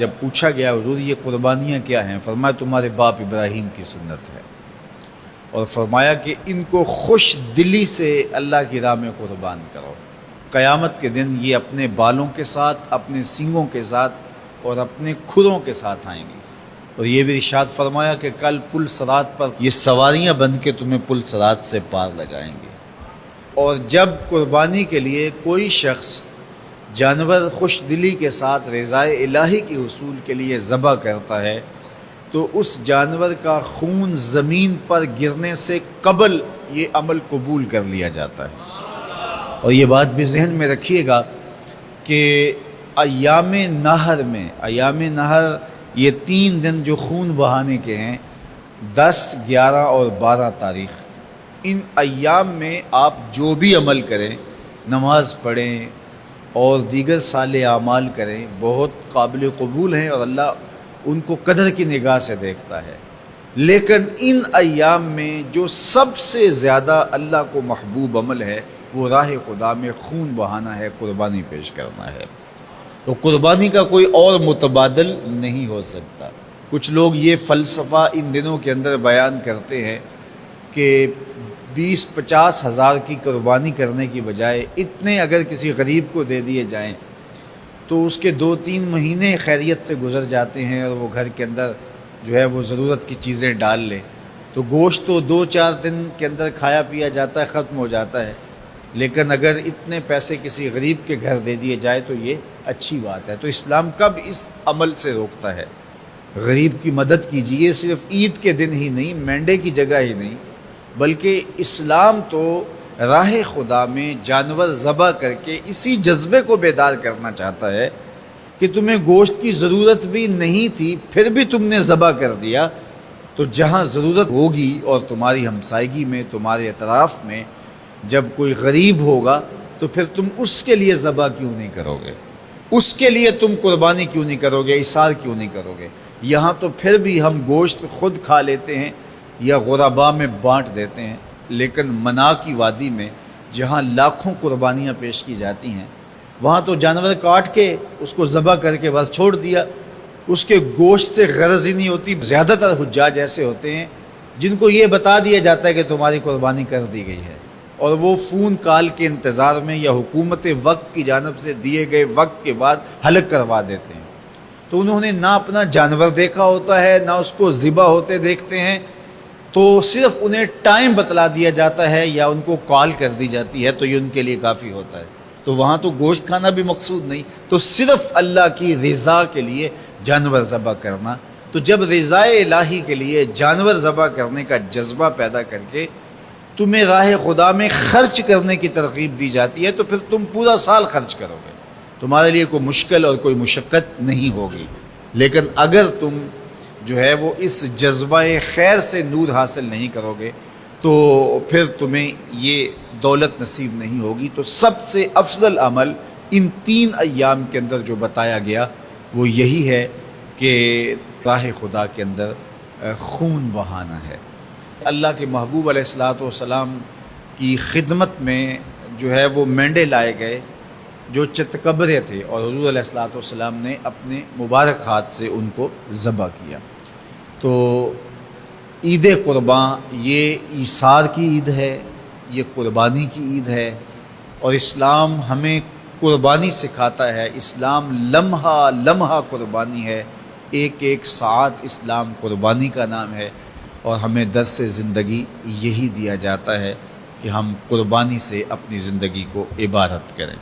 جب پوچھا گیا حضور یہ قربانیاں کیا ہیں، فرمایا تمہارے باپ ابراہیم کی سنت ہے، اور فرمایا کہ ان کو خوش دلی سے اللہ کی راہ میں قربان کرو، قیامت کے دن یہ اپنے بالوں کے ساتھ، اپنے سینگوں کے ساتھ اور اپنے کھروں کے ساتھ آئیں گی۔ اور یہ بھی ارشاد فرمایا کہ کل پل صراط پر یہ سواریاں بن کے تمہیں پل صراط سے پار لگائیں گے۔ اور جب قربانی کے لیے کوئی شخص جانور خوش دلی کے ساتھ رضائے الہی کے حصول کے لیے ذبح کرتا ہے تو اس جانور کا خون زمین پر گرنے سے قبل یہ عمل قبول کر لیا جاتا ہے۔ اور یہ بات بھی ذہن میں رکھیے گا کہ ایام نہر یہ 3 دن جو خون بہانے کے ہیں، 10، 11 اور 12 تاریخ، ان ایام میں آپ جو بھی عمل کریں، نماز پڑھیں اور دیگر صالح اعمال کریں، بہت قابل قبول ہیں اور اللہ ان کو قدر کی نگاہ سے دیکھتا ہے۔ لیکن ان ایام میں جو سب سے زیادہ اللہ کو محبوب عمل ہے وہ راہ خدا میں خون بہانا ہے، قربانی پیش کرنا ہے۔ تو قربانی کا کوئی اور متبادل نہیں ہو سکتا۔ کچھ لوگ یہ فلسفہ ان دنوں کے اندر بیان کرتے ہیں کہ 20-50 ہزار کی قربانی کرنے کی بجائے اتنے اگر کسی غریب کو دے دیے جائیں تو اس کے 2-3 مہینے خیریت سے گزر جاتے ہیں اور وہ گھر کے اندر جو ہے وہ ضرورت کی چیزیں ڈال لے، تو گوشت تو 2-4 دن کے اندر کھایا پیا جاتا ہے، ختم ہو جاتا ہے۔ لیکن اگر اتنے پیسے کسی غریب کے گھر دے دیے جائے تو یہ اچھی بات ہے۔ تو اسلام کب اس عمل سے روکتا ہے؟ غریب کی مدد کیجیے، صرف عید کے دن ہی نہیں، مینڈے کی جگہ ہی نہیں، بلکہ اسلام تو راہ خدا میں جانور ذبح کر کے اسی جذبے کو بیدار کرنا چاہتا ہے کہ تمہیں گوشت کی ضرورت بھی نہیں تھی پھر بھی تم نے ذبح کر دیا، تو جہاں ضرورت ہوگی اور تمہاری ہمسائیگی میں، تمہارے اطراف میں جب کوئی غریب ہوگا تو پھر تم اس کے لیے ذبح کیوں نہیں کرو گے؟ اس کے لیے تم قربانی کیوں نہیں کرو گے؟ اِیثار کیوں نہیں کرو گے؟ یہاں تو پھر بھی ہم گوشت خود کھا لیتے ہیں یا غرباء میں بانٹ دیتے ہیں، لیکن منا کی وادی میں جہاں لاکھوں قربانیاں پیش کی جاتی ہیں وہاں تو جانور کاٹ کے اس کو ذبح کر کے بس چھوڑ دیا، اس کے گوشت سے غرض ہی نہیں ہوتی۔ زیادہ تر حجاج ایسے ہوتے ہیں جن کو یہ بتا دیا جاتا ہے کہ تمہاری قربانی کر دی گئی ہے، اور وہ فون کال کے انتظار میں یا حکومت وقت کی جانب سے دیے گئے وقت کے بعد حلق کروا دیتے ہیں۔ تو انہوں نے نہ اپنا جانور دیکھا ہوتا ہے، نہ اس کو ذبح ہوتے دیکھتے ہیں، تو صرف انہیں ٹائم بتلا دیا جاتا ہے یا ان کو کال کر دی جاتی ہے تو یہ ان کے لیے کافی ہوتا ہے۔ تو وہاں تو گوشت کھانا بھی مقصود نہیں، تو صرف اللہ کی رضا کے لیے جانور ذبح کرنا۔ تو جب رضائے الہی کے لیے جانور ذبح کرنے کا جذبہ پیدا کر کے تمہیں راہ خدا میں خرچ کرنے کی ترغیب دی جاتی ہے تو پھر تم پورا سال خرچ کرو گے، تمہارے لیے کوئی مشکل اور کوئی مشقت نہیں ہوگی۔ لیکن اگر تم جو ہے وہ اس جذبہ خیر سے نور حاصل نہیں کرو گے تو پھر تمہیں یہ دولت نصیب نہیں ہوگی۔ تو سب سے افضل عمل ان 3 ایام کے اندر جو بتایا گیا وہ یہی ہے کہ راہ خدا کے اندر خون بہانا ہے۔ اللہ کے محبوب علیہ الصلوۃ والسلام کی خدمت میں جو ہے وہ مینڈے لائے گئے جو چتکبرے تھے، اور حضور علیہ الصلوۃ والسلام نے اپنے مبارک ہاتھ سے ان کو ذبح کیا۔ تو عید قرباں یہ ایثار کی عید ہے، یہ قربانی کی عید ہے، اور اسلام ہمیں قربانی سکھاتا ہے۔ اسلام لمحہ لمحہ قربانی ہے، ایک ایک ساعت اسلام قربانی کا نام ہے، اور ہمیں درس زندگی یہی دیا جاتا ہے کہ ہم قربانی سے اپنی زندگی کو عبادت کریں۔